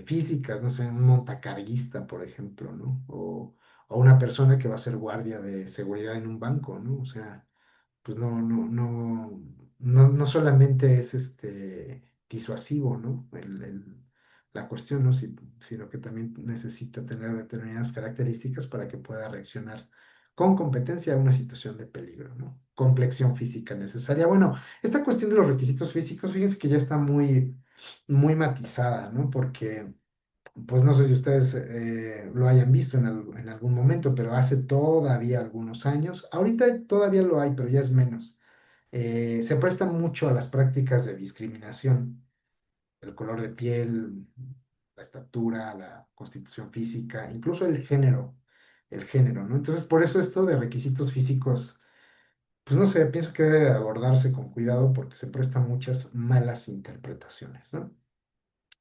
físicas, no sé, un montacarguista, por ejemplo, ¿no? O una persona que va a ser guardia de seguridad en un banco, ¿no? O sea, pues no solamente es disuasivo, ¿no? La cuestión, ¿no? Sino que también necesita tener determinadas características para que pueda reaccionar con competencia a una situación de peligro, ¿no? Complexión física necesaria. Bueno, esta cuestión de los requisitos físicos, fíjense que ya está muy matizada, ¿no? Porque pues no sé si ustedes lo hayan visto en algún momento, pero hace todavía algunos años, ahorita todavía lo hay, pero ya es menos. Se presta mucho a las prácticas de discriminación, el color de piel, la estatura, la constitución física, incluso el género, ¿no? Entonces, por eso esto de requisitos físicos, pues no sé, pienso que debe de abordarse con cuidado porque se prestan muchas malas interpretaciones, ¿no?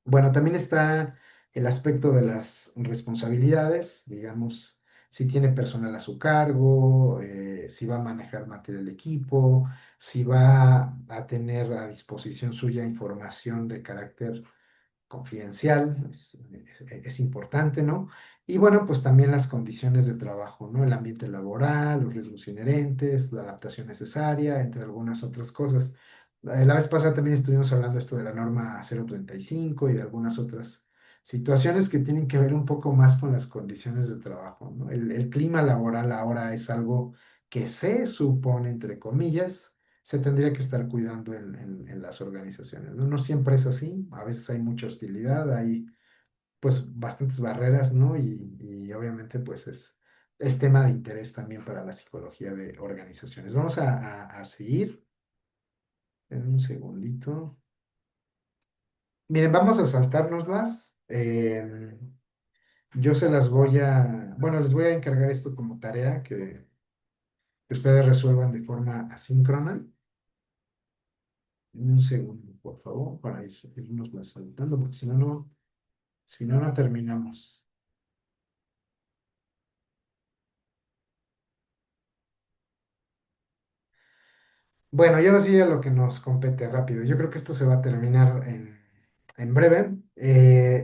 Bueno, también está el aspecto de las responsabilidades, digamos, si tiene personal a su cargo, si va a manejar material de equipo, si va a tener a disposición suya información de carácter confidencial, es importante, ¿no? Y bueno, pues también las condiciones de trabajo, ¿no? El ambiente laboral, los riesgos inherentes, la adaptación necesaria, entre algunas otras cosas. La vez pasada también estuvimos hablando esto de la norma 035 y de algunas otras situaciones que tienen que ver un poco más con las condiciones de trabajo, ¿no? El clima laboral ahora es algo que se supone, entre comillas, se tendría que estar cuidando en las organizaciones, ¿no? No siempre es así, a veces hay mucha hostilidad, hay pues bastantes barreras, ¿no? Y obviamente pues es tema de interés también para la psicología de organizaciones. Vamos a seguir en un segundito. Miren, vamos a saltárnoslas. Yo se las bueno, les voy a encargar esto como tarea que ustedes resuelvan de forma asíncrona. En un segundo, por favor, para irnos saltando, porque si no terminamos. Bueno, y ahora sí a lo que nos compete rápido. Yo creo que esto se va a terminar en breve.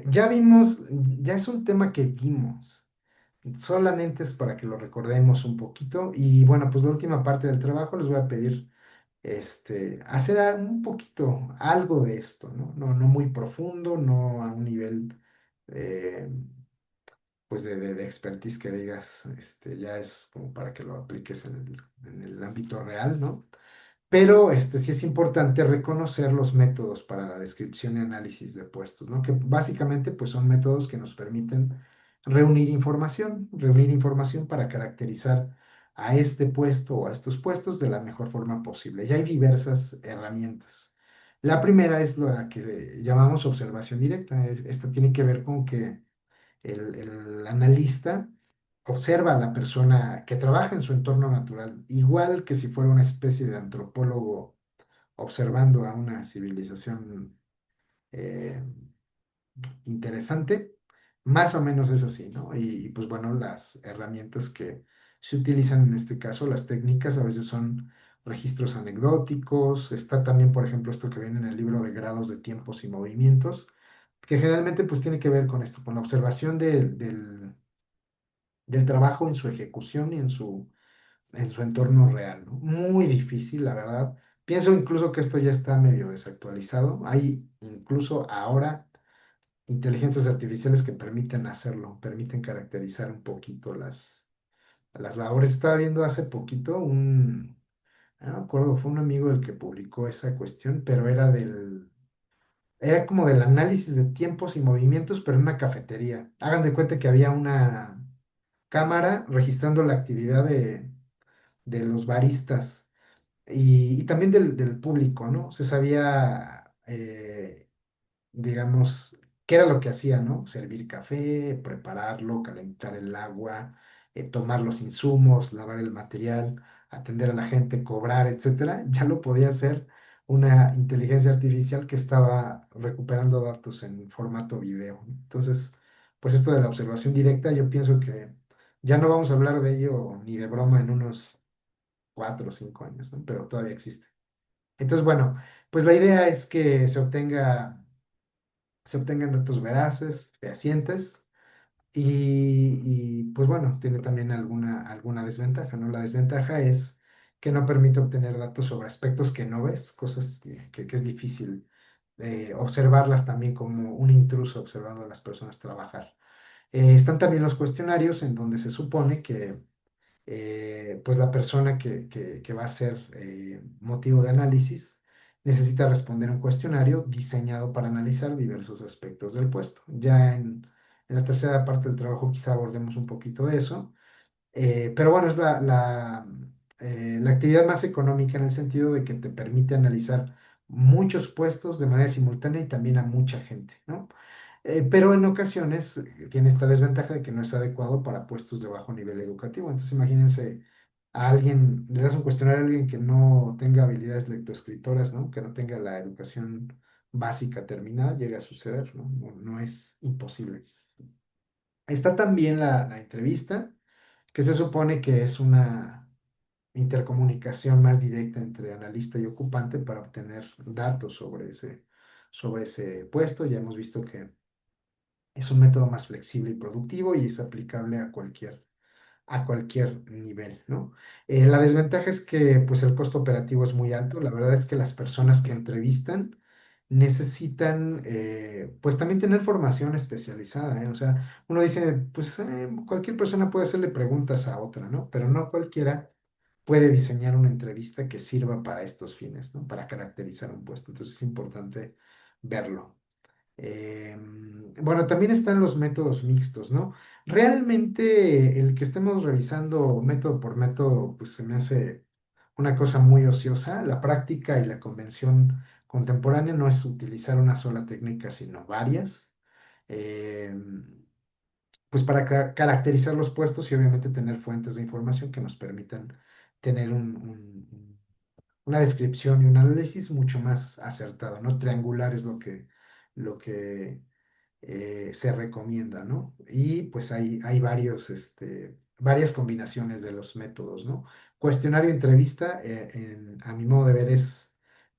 Ya vimos, ya es un tema que vimos. Solamente es para que lo recordemos un poquito. Y bueno, pues la última parte del trabajo les voy a pedir hacer un poquito, algo de esto, ¿no? No muy profundo, no a un nivel eh, pues de expertise que digas, ya es como para que lo apliques en el ámbito real, ¿no? Pero sí es importante reconocer los métodos para la descripción y análisis de puestos, ¿no? Que básicamente pues son métodos que nos permiten reunir información para caracterizar a este puesto o a estos puestos de la mejor forma posible. Ya hay diversas herramientas. La primera es la que llamamos observación directa. Esta tiene que ver con que el analista observa a la persona que trabaja en su entorno natural, igual que si fuera una especie de antropólogo observando a una civilización eh, interesante. Más o menos es así, ¿no? Pues bueno, las herramientas que se utilizan en este caso, las técnicas, a veces son registros anecdóticos. Está también, por ejemplo, esto que viene en el libro de grados de tiempos y movimientos, que generalmente pues tiene que ver con esto, con la observación del trabajo en su ejecución y en su entorno real, ¿no? Muy difícil, la verdad. Pienso incluso que esto ya está medio desactualizado. Hay incluso ahora inteligencias artificiales que permiten hacerlo, permiten caracterizar un poquito las labores. Estaba viendo hace poquito no me acuerdo, fue un amigo el que publicó esa cuestión, pero era como del análisis de tiempos y movimientos, pero en una cafetería. Hagan de cuenta que había una cámara registrando la actividad de los baristas y también del público, ¿no? Se sabía, digamos, qué era lo que hacía, ¿no? Servir café, prepararlo, calentar el agua, tomar los insumos, lavar el material, atender a la gente, cobrar, etcétera. Ya lo podía hacer una inteligencia artificial que estaba recuperando datos en formato video. Entonces, pues esto de la observación directa, yo pienso que ya no vamos a hablar de ello ni de broma en unos 4 o 5 años, ¿no? Pero todavía existe. Entonces, bueno, pues la idea es que se obtengan datos veraces, fehacientes pues bueno, tiene también alguna desventaja, ¿no? La desventaja es que no permite obtener datos sobre aspectos que no ves, cosas que es difícil observarlas también como un intruso observando a las personas trabajar. Están también los cuestionarios en donde se supone que pues la persona que va a ser motivo de análisis necesita responder un cuestionario diseñado para analizar diversos aspectos del puesto. Ya en la tercera parte del trabajo quizá abordemos un poquito de eso, pero bueno, es la actividad más económica en el sentido de que te permite analizar muchos puestos de manera simultánea y también a mucha gente, ¿no? Pero en ocasiones tiene esta desventaja de que no es adecuado para puestos de bajo nivel educativo. Entonces imagínense a alguien, le das un cuestionario a alguien que no tenga habilidades lectoescritoras, ¿no? Que no tenga la educación básica terminada, llega a suceder, ¿no? No es imposible. Está también la entrevista, que se supone que es una intercomunicación más directa entre analista y ocupante para obtener datos sobre ese puesto. Ya hemos visto que es un método más flexible y productivo y es aplicable a cualquier nivel, ¿no? La desventaja es que pues el costo operativo es muy alto. La verdad es que las personas que entrevistan necesitan pues también tener formación especializada, ¿eh? O sea, uno dice, pues cualquier persona puede hacerle preguntas a otra, ¿no? Pero no cualquiera puede diseñar una entrevista que sirva para estos fines, ¿no? Para caracterizar un puesto. Entonces es importante verlo. Bueno, también están los métodos mixtos, ¿no? Realmente el que estemos revisando método por método, pues se me hace una cosa muy ociosa. La práctica y la convención contemporánea no es utilizar una sola técnica, sino varias, pues para caracterizar los puestos y obviamente tener fuentes de información que nos permitan tener una descripción y un análisis mucho más acertado, ¿no? Triangular es lo que se recomienda, ¿no? Y pues hay varias combinaciones de los métodos, ¿no? Cuestionario entrevista, a mi modo de ver, es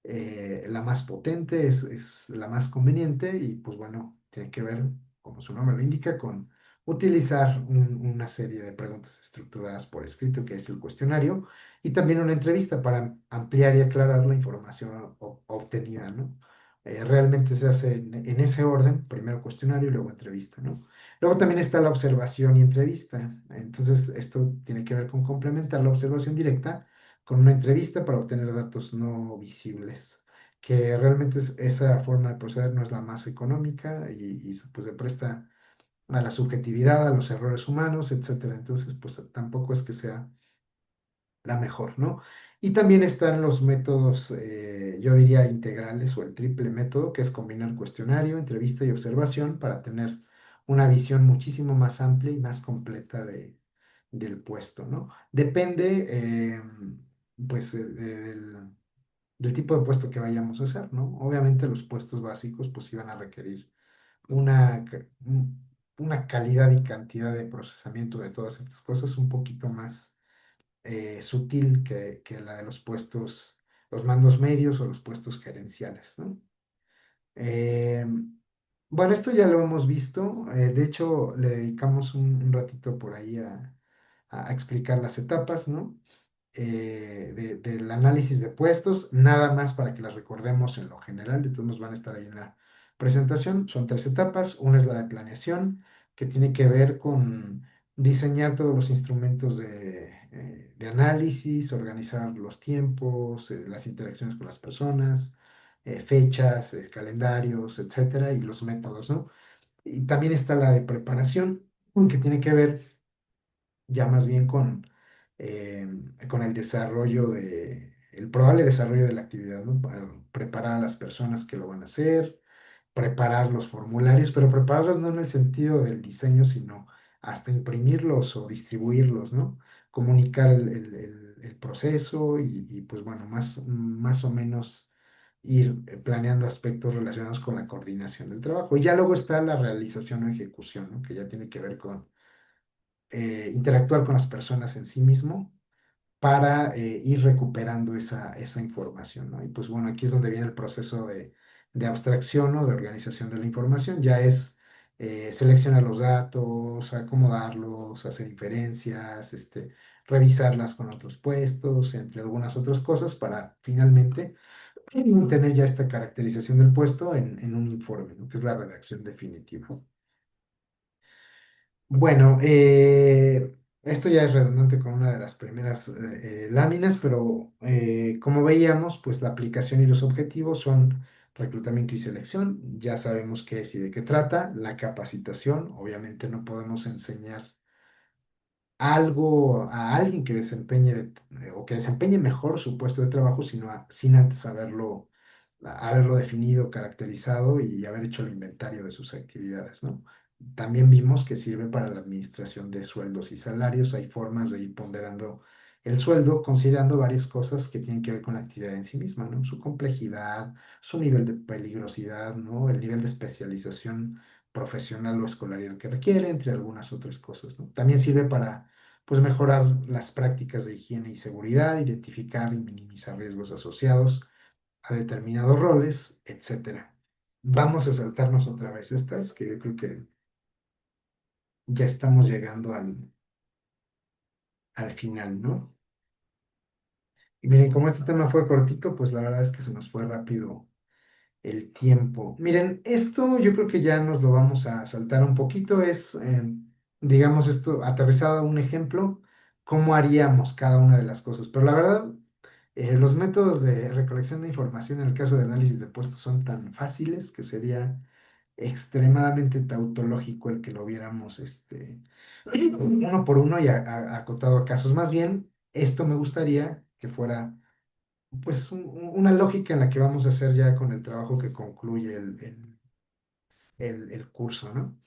la más potente, es la más conveniente y pues bueno, tiene que ver, como su nombre lo indica, con utilizar una serie de preguntas estructuradas por escrito, que es el cuestionario, y también una entrevista para ampliar y aclarar la información obtenida, ¿no? Realmente se hace en ese orden, primero cuestionario y luego entrevista, ¿no? Luego también está la observación y entrevista. Entonces, esto tiene que ver con complementar la observación directa con una entrevista para obtener datos no visibles, que realmente esa forma de proceder no es la más económica y pues se presta a la subjetividad, a los errores humanos, etcétera. Entonces, pues tampoco es que sea la mejor, ¿no? Y también están los métodos, yo diría, integrales o el triple método, que es combinar cuestionario, entrevista y observación para tener una visión muchísimo más amplia y más completa del puesto, ¿no? Depende, pues, del tipo de puesto que vayamos a hacer, ¿no? Obviamente los puestos básicos pues iban a requerir una calidad y cantidad de procesamiento de todas estas cosas un poquito más sutil que la de los puestos, los mandos medios o los puestos gerenciales, ¿no? Eh, bueno, esto ya lo hemos visto. De hecho, le dedicamos un ratito por ahí a explicar las etapas, ¿no? Del análisis de puestos, nada más para que las recordemos en lo general, de todos nos van a estar ahí en la presentación. Son tres etapas. Una es la de planeación, que tiene que ver con diseñar todos los instrumentos de análisis, organizar los tiempos, las interacciones con las personas, fechas, calendarios, etcétera, y los métodos, ¿no? Y también está la de preparación, que tiene que ver ya más bien eh, con el desarrollo el probable desarrollo de la actividad, ¿no? Para preparar a las personas que lo van a hacer, preparar los formularios, pero prepararlos no en el sentido del diseño, sino hasta imprimirlos o distribuirlos, ¿no? Comunicar el proceso y, pues bueno, más o menos ir planeando aspectos relacionados con la coordinación del trabajo. Y ya luego está la realización o ejecución, ¿no? Que ya tiene que ver con interactuar con las personas en sí mismo para ir recuperando esa información, ¿no? Y pues bueno, aquí es donde viene el proceso de abstracción o de organización de la información. Ya es seleccionar los datos, acomodarlos, hacer inferencias, revisarlas con otros puestos, entre algunas otras cosas, para finalmente tener ya esta caracterización del puesto en un informe, ¿no? Que es la redacción definitiva. Bueno, esto ya es redundante con una de las primeras láminas, pero como veíamos, pues la aplicación y los objetivos son reclutamiento y selección. Ya sabemos qué es y de qué trata. La capacitación, obviamente no podemos enseñar algo a alguien que o que desempeñe mejor su puesto de trabajo, sin antes haberlo definido, caracterizado y haber hecho el inventario de sus actividades, ¿no? También vimos que sirve para la administración de sueldos y salarios. Hay formas de ir ponderando el sueldo, considerando varias cosas que tienen que ver con la actividad en sí misma, ¿no? Su complejidad, su nivel de peligrosidad, ¿no? El nivel de especialización profesional o escolaridad que requiere, entre algunas otras cosas, ¿no? También sirve para, pues, mejorar las prácticas de higiene y seguridad, identificar y minimizar riesgos asociados a determinados roles, etcétera. Vamos a saltarnos otra vez estas, que yo creo que ya estamos llegando al final, ¿no? Y miren, como este tema fue cortito, pues la verdad es que se nos fue rápido el tiempo. Miren, esto yo creo que ya nos lo vamos a saltar un poquito. Digamos, esto aterrizado a un ejemplo, cómo haríamos cada una de las cosas. Pero la verdad, los métodos de recolección de información en el caso de análisis de puestos son tan fáciles que sería extremadamente tautológico el que lo viéramos uno por uno y acotado a casos. Más bien, esto me gustaría que fuera pues una lógica en la que vamos a hacer ya con el trabajo que concluye el curso, ¿no?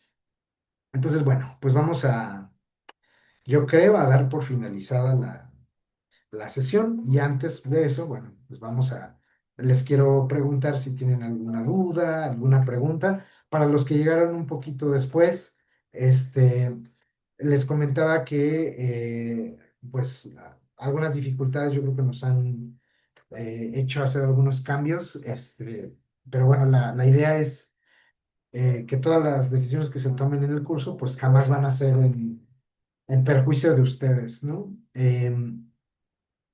Entonces, bueno, pues yo creo, a dar por finalizada la sesión y antes de eso, bueno, pues les quiero preguntar si tienen alguna duda, alguna pregunta. Para los que llegaron un poquito después, les comentaba que, pues, algunas dificultades yo creo que nos han hecho hacer algunos cambios, pero bueno, la idea es que todas las decisiones que se tomen en el curso, pues jamás van a ser en perjuicio de ustedes, ¿no?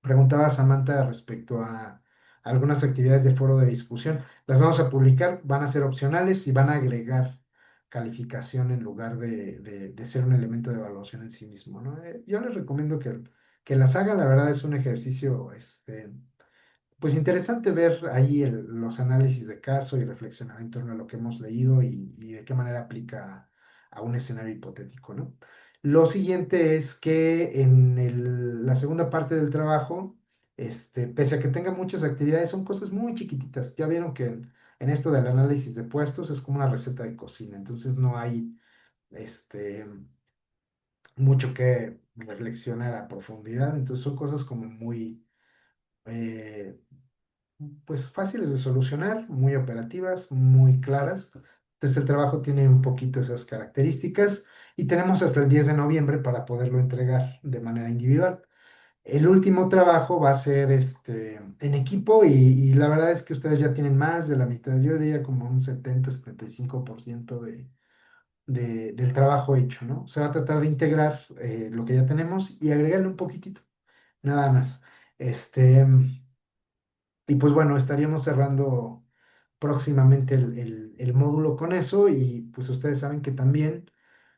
Preguntaba Samantha respecto a algunas actividades de foro de discusión. Las vamos a publicar, van a ser opcionales y van a agregar calificación en lugar de ser un elemento de evaluación en sí mismo, ¿no? Yo les recomiendo que las hagan, la verdad es un ejercicio, pues interesante ver ahí los análisis de caso y reflexionar en torno a lo que hemos leído y de qué manera aplica a un escenario hipotético, ¿no? Lo siguiente es que en la segunda parte del trabajo, pese a que tenga muchas actividades, son cosas muy chiquititas. Ya vieron que en esto del análisis de puestos es como una receta de cocina, entonces no hay mucho que reflexionar a profundidad, entonces son cosas como muy... eh, pues fáciles de solucionar, muy operativas, muy claras. Entonces el trabajo tiene un poquito esas características y tenemos hasta el 10 de noviembre para poderlo entregar de manera individual. El último trabajo va a ser en equipo y la verdad es que ustedes ya tienen más de la mitad, yo diría como un 70-75% del trabajo hecho, ¿no? Se va a tratar de integrar lo que ya tenemos y agregarle un poquitito, nada más. Este, y pues bueno, estaríamos cerrando próximamente el módulo con eso y pues ustedes saben que también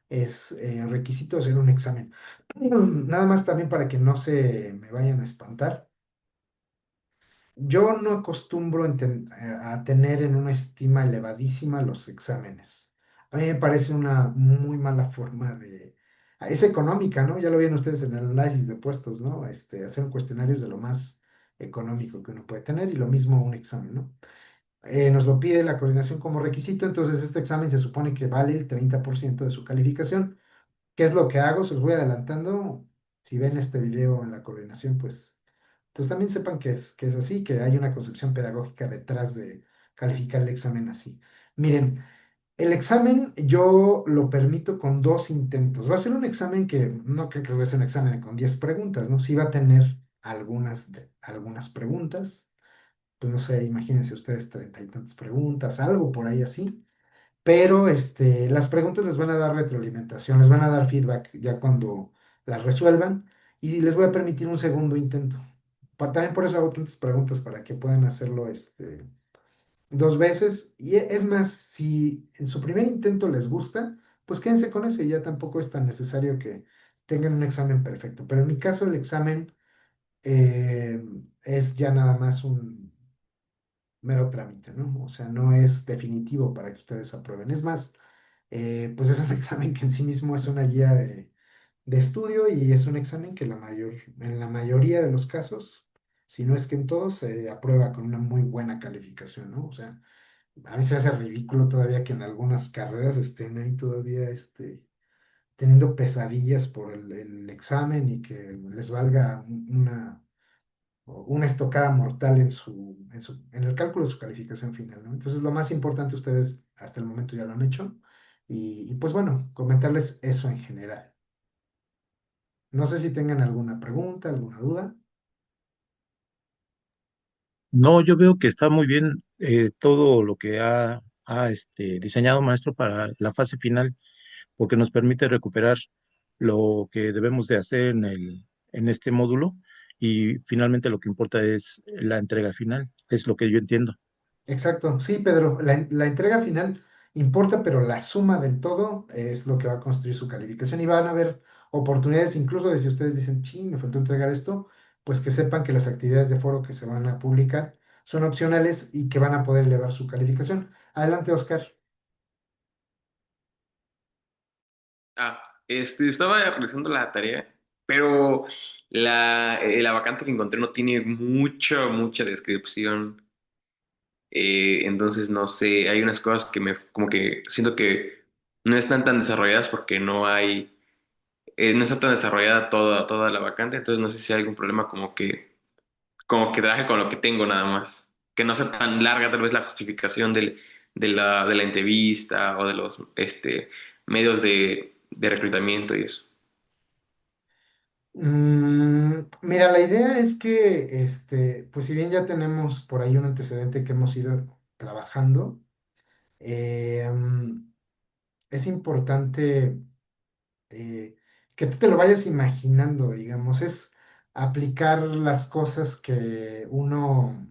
es requisito hacer un examen. Nada más también para que no se me vayan a espantar. Yo no acostumbro a tener en una estima elevadísima los exámenes. A mí me parece una muy mala forma de... Es económica, ¿no? Ya lo vieron ustedes en el análisis de puestos, ¿no? Hacer un cuestionario es de lo más económico que uno puede tener y lo mismo un examen, ¿no? Nos lo pide la coordinación como requisito, entonces este examen se supone que vale el 30% de su calificación. ¿Qué es lo que hago? Se los voy adelantando. Si ven este video en la coordinación, pues, entonces también sepan que es así, que hay una concepción pedagógica detrás de calificar el examen así. Miren, el examen yo lo permito con dos intentos. Va a ser un examen que no creo que va a ser un examen con 10 preguntas, ¿no? Sí va a tener algunas preguntas, pues no sé, imagínense ustedes 30 y tantas preguntas, algo por ahí así. Pero las preguntas les van a dar retroalimentación, les van a dar feedback ya cuando las resuelvan y les voy a permitir un segundo intento. También por eso hago tantas preguntas para que puedan hacerlo dos veces. Y es más, si en su primer intento les gusta, pues quédense con ese, ya tampoco es tan necesario que tengan un examen perfecto. Pero en mi caso el examen eh, es ya nada más un mero trámite, ¿no? O sea, no es definitivo para que ustedes aprueben. Es más, pues es un examen que en sí mismo es una guía de estudio y es un examen que en la mayoría de los casos, si no es que en todos, se aprueba con una muy buena calificación, ¿no? O sea, a veces se hace ridículo todavía que en algunas carreras estén ahí todavía teniendo pesadillas por el examen y que les valga una estocada mortal en el cálculo de su calificación final, ¿no? Entonces, lo más importante, ustedes hasta el momento ya lo han hecho. Y pues bueno, comentarles eso en general. No sé si tengan alguna pregunta, alguna duda. No, yo veo que está muy bien todo lo que ha diseñado maestro para la fase final, porque nos permite recuperar lo que debemos de hacer en este módulo y finalmente lo que importa es la entrega final, es lo que yo entiendo. Exacto, sí, Pedro, la entrega final importa, pero la suma del todo es lo que va a construir su calificación y van a haber oportunidades, incluso de si ustedes dicen, ching, me faltó entregar esto, pues que sepan que las actividades de foro que se van a publicar son opcionales y que van a poder elevar su calificación. Adelante, Oscar. Ah, estaba realizando la tarea, pero la vacante que encontré no tiene mucha descripción. Entonces, no sé, hay unas cosas que como que siento que no están tan desarrolladas porque no está tan desarrollada toda la vacante. Entonces, no sé si hay algún problema como que traje con lo que tengo nada más. Que no sea tan larga tal vez la justificación de la entrevista o de los medios de reclutamiento y eso. Mira, la idea es que, pues si bien ya tenemos por ahí un antecedente que hemos ido trabajando, es importante que tú te lo vayas imaginando, digamos, es aplicar las cosas que uno,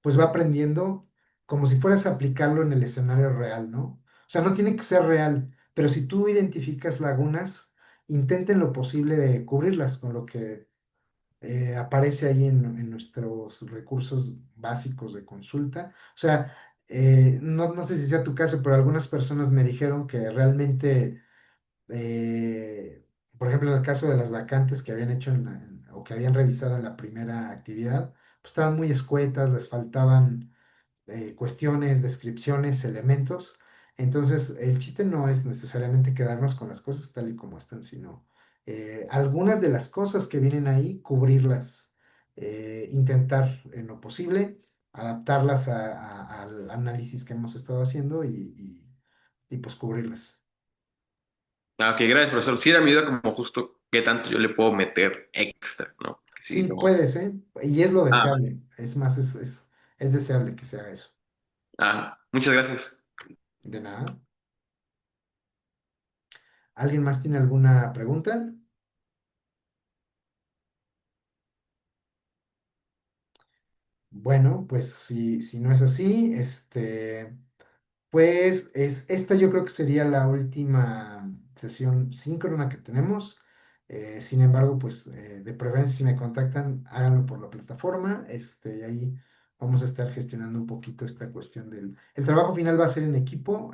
pues va aprendiendo como si fueras a aplicarlo en el escenario real, ¿no? O sea, no tiene que ser real, pero si tú identificas lagunas, intenten lo posible de cubrirlas con lo que aparece ahí en nuestros recursos básicos de consulta. O sea, no sé si sea tu caso, pero algunas personas me dijeron que realmente por ejemplo, en el caso de las vacantes que habían hecho o que habían revisado en la primera actividad, pues estaban muy escuetas, les faltaban cuestiones, descripciones, elementos. Entonces, el chiste no es necesariamente quedarnos con las cosas tal y como están, sino algunas de las cosas que vienen ahí, cubrirlas intentar en lo posible adaptarlas al análisis que hemos estado haciendo y pues cubrirlas. Ah, ok, gracias, profesor. Sí era mi duda como justo qué tanto yo le puedo meter extra, ¿no? Porque sí, Sí, no. puedes, ¿eh? Y es lo Ah, deseable. Es más, es deseable que se haga eso. muchas gracias. De nada. ¿Alguien más tiene alguna pregunta? Bueno, pues si no es así, pues esta yo creo que sería la última sesión síncrona que tenemos. Sin embargo, pues de preferencia si me contactan, háganlo por la plataforma. Y ahí vamos a estar gestionando un poquito esta cuestión El trabajo final va a ser en equipo.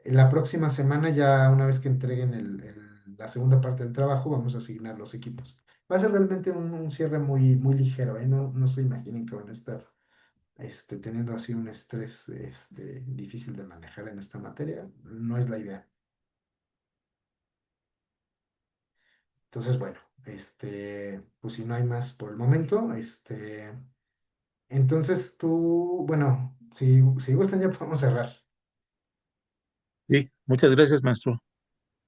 La próxima semana, ya una vez que entreguen la segunda parte del trabajo, vamos a asignar los equipos. Va a ser realmente un cierre muy, muy ligero, ¿eh? No se imaginen que van a estar teniendo así un estrés difícil de manejar en esta materia, no es la idea. Entonces, bueno, pues si no hay más por el momento, entonces tú, bueno, si gustan ya podemos cerrar. Sí, muchas gracias, maestro.